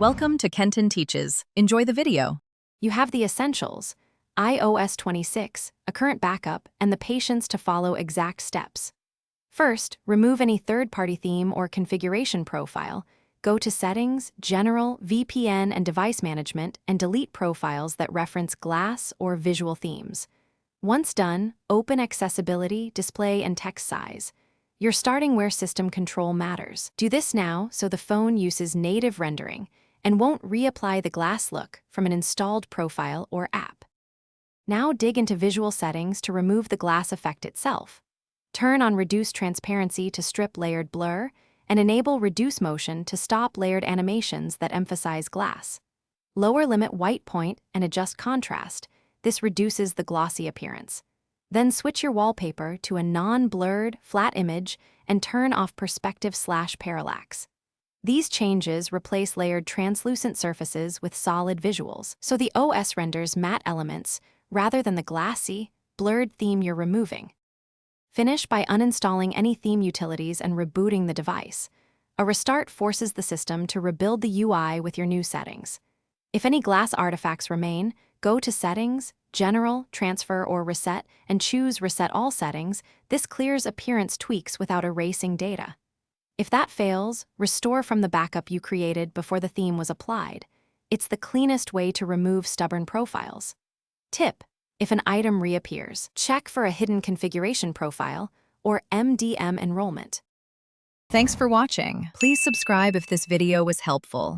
Welcome to Kenton Teaches. Enjoy the video. You have the essentials: iOS 26, a current backup, and the patience to follow exact steps. First, remove any third-party theme or configuration profile. Go to Settings, General, VPN, and Device Management, and delete profiles that reference glass or visual themes. Once done, open Accessibility, Display, and Text Size. You're starting where system control matters. Do this now so the phone uses native rendering and won't reapply the glass look from an installed profile or app. Now dig into visual settings to remove the glass effect itself. Turn on Reduce Transparency to strip layered blur, and enable Reduce Motion to stop layered animations that emphasize glass. Lower Limit White Point and adjust contrast. This reduces the glossy appearance. Then switch your wallpaper to a non-blurred, flat image and turn off Perspective/Parallax. These changes replace layered translucent surfaces with solid visuals, so the OS renders matte elements rather than the glassy, blurred theme you're removing. Finish by uninstalling any theme utilities and rebooting the device. A restart forces the system to rebuild the UI with your new settings. If any glass artifacts remain, go to Settings, General, Transfer, or Reset, and choose Reset All Settings. This clears appearance tweaks without erasing data. If that fails, restore from the backup you created before the theme was applied. It's the cleanest way to remove stubborn profiles. Tip: if an item reappears, check for a hidden configuration profile or MDM enrollment. Thanks for watching. Please subscribe if this video was helpful.